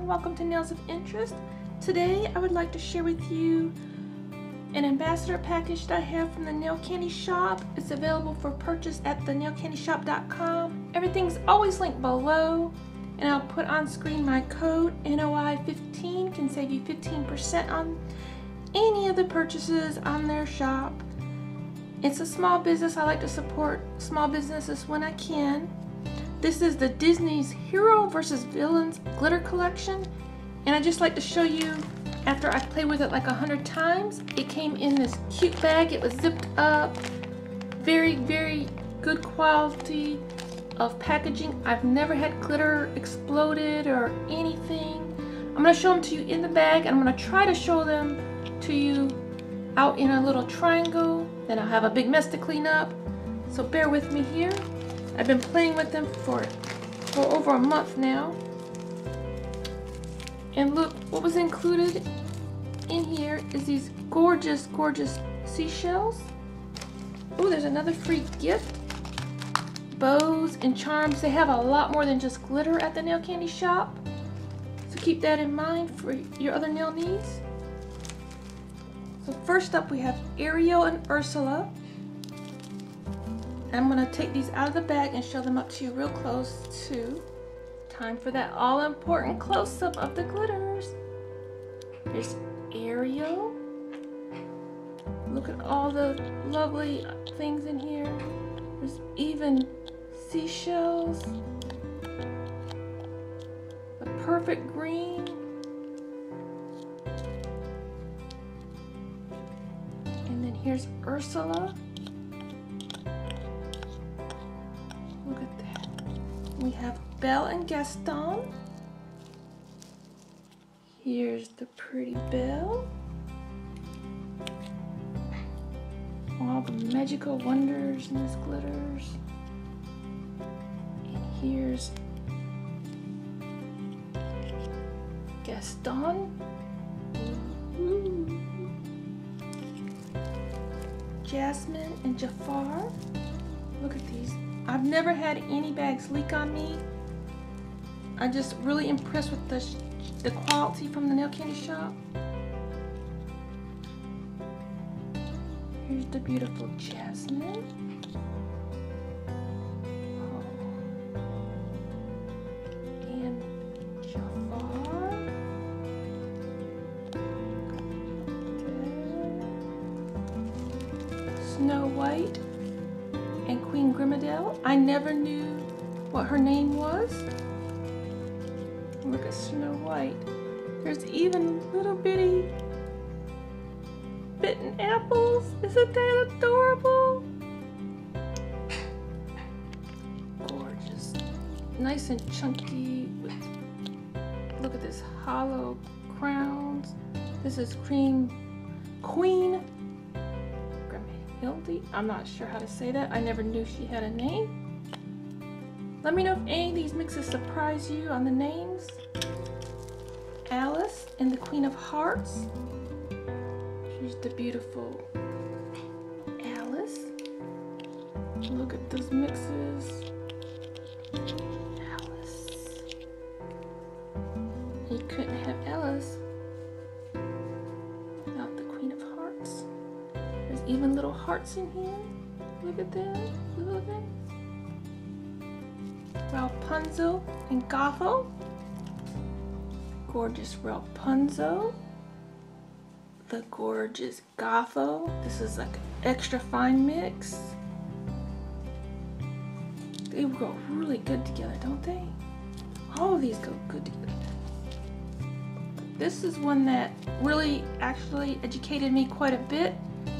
everyone, welcome to Nails of Interest. Today I would like to share with you an ambassador package that I have from the Nail Candy Shop. It's available for purchase at thenailcandyshoppe.com. Everything's always linked below, and I'll put on screen my code NOI15 can save you 15% on any of the purchases on their shop. It's a small business. I like to support small businesses when I can. This is the Disney's Hero vs. Villains glitter collection, and I just like to show you, after I played with it like 100 times, it came in this cute bag. It was zipped up, very good quality of packaging. I've never had glitter exploded or anything. I'm going to show them to you in the bag, and I'm going to try to show them to you out in a little triangle. Then I'll have a big mess to clean up, so bear with me here. I've been playing with them for over a month now. And look, what was included in here is these gorgeous seashells. Oh, there's another free gift. Bows and charms. They have a lot more than just glitter at the Nail Candy Shop, so keep that in mind for your other nail needs. So first up we have Ariel and Ursula. I'm going to take these out of the bag and show them up to you real close too. Time for that all-important close-up of the glitters. Here's Ariel. Look at all the lovely things in here. There's even seashells. The perfect green. And then here's Ursula. Look at that. We have Belle and Gaston. Here's the pretty Belle. All the magical wonders in this glitters. And here's Gaston. Ooh. Jasmine and Jafar. Look at these. I've never had any bags leak on me. I'm just really impressed with the quality from the Nail Candy Shop. Here's the beautiful Jasmine. Oh. And Jafar. Snow White and Queen Grimhilde. I never knew what her name was. Look at Snow White. There's even little bitty bitten apples. Isn't that adorable? Gorgeous. Nice and chunky with, look at this, hollow crowns. This is Queen Grimhilde. I'm not sure how to say that. I never knew she had a name. Let me know if any of these mixes surprise you on the names. Alice and the Queen of Hearts. Here's the beautiful Alice. Look at those mixes. Alice. You couldn't have Alice without the Queen of Hearts. There's even little hearts in here. Look at them. Look at them. Ralpunzel and Gothel. Gorgeous Ralpunzel. The gorgeous Gothel. This is like an extra fine mix. They go really good together, don't they? All of these go good together. This is one that really actually educated me quite a bit.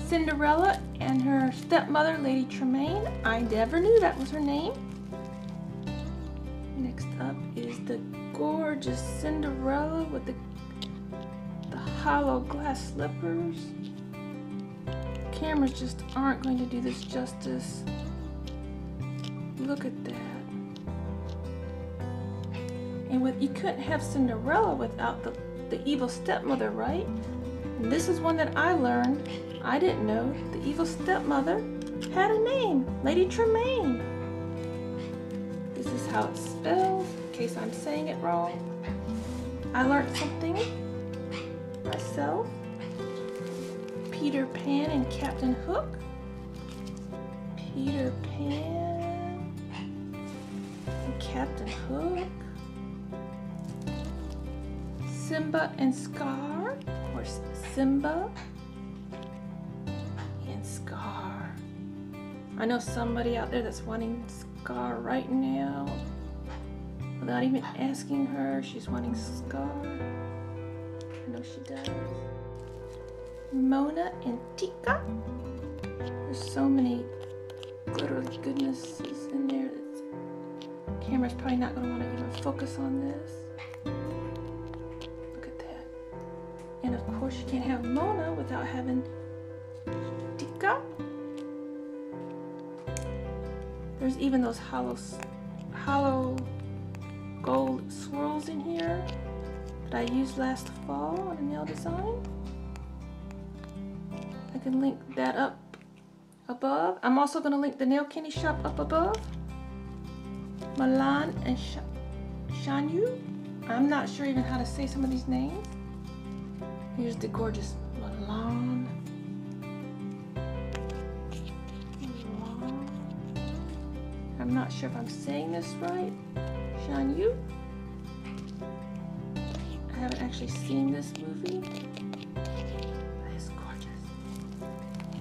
Cinderella and her stepmother, Lady Tremaine. I never knew that was her name. Next up is the gorgeous Cinderella with the hollow glass slippers. Cameras just aren't going to do this justice. Look at that. And you couldn't have Cinderella without the evil stepmother, right? And this is one that I learned. I didn't know the evil stepmother had a name, Lady Tremaine. This is how it's spelled, in case I'm saying it wrong. I learned something myself. Peter Pan and Captain Hook. Peter Pan and Captain Hook. Simba and Scar. Of course, Simba and Scar. I know somebody out there that's wanting Scar right now. Without even asking her, she's wanting Scar. I know she does. Mona and Tika. There's so many glitter goodnesses in there. The camera's probably not going to want to even focus on this. Look at that. And of course you can't have Mona without having Tika. There's even those hollow gold swirls in here that I used last fall on a nail design. I can link that up above. I'm also going to link the Nail Candy Shop up above. Milan and Shanyu. I'm not sure even how to say some of these names. Here's the gorgeous Milan. I'm not sure if I'm saying this right. Shanyu. I haven't actually seen this movie. It's gorgeous.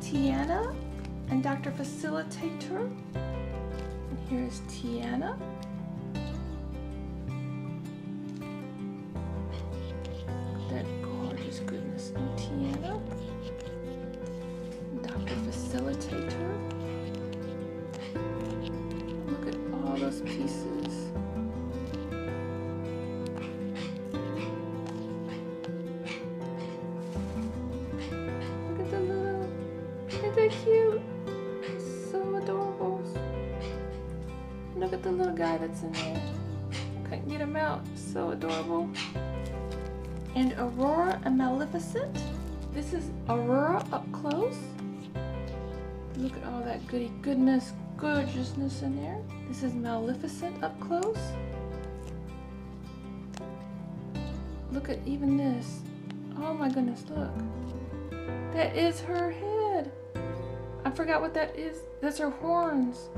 Tiana and Dr. Facilitator. And here's Tiana. That gorgeous goodness in Tiana. Dr. Facilitator. Look at all those pieces. Look at the little, aren't they cute? So adorable. Look at the little guy that's in there. Couldn't get him out. So adorable. And Aurora and Maleficent. This is Aurora up close. Look at all that goodness, gorgeousness in there. This is Maleficent up close. Look at even this. Oh my goodness, look. That is her head. I forgot what that is. That's her horns.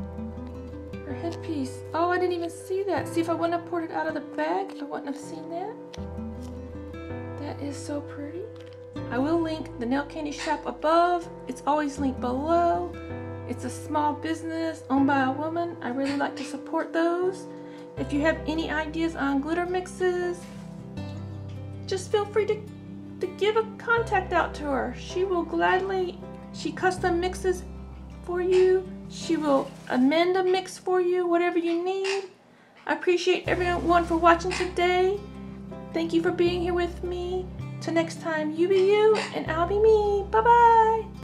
Her headpiece. Oh, I didn't even see that. See, if I wouldn't have poured it out of the bag, I wouldn't have seen that. That is so pretty. I will link the Nail Candy Shop above. It's always linked below. It's a small business owned by a woman. I really like to support those. If you have any ideas on glitter mixes, just feel free to give a contact out to her. She will gladly, she custom mixes for you. She will amend a mix for you, whatever you need. I appreciate everyone for watching today. Thank you for being here with me. Till next time, you be you and I'll be me. Bye-bye.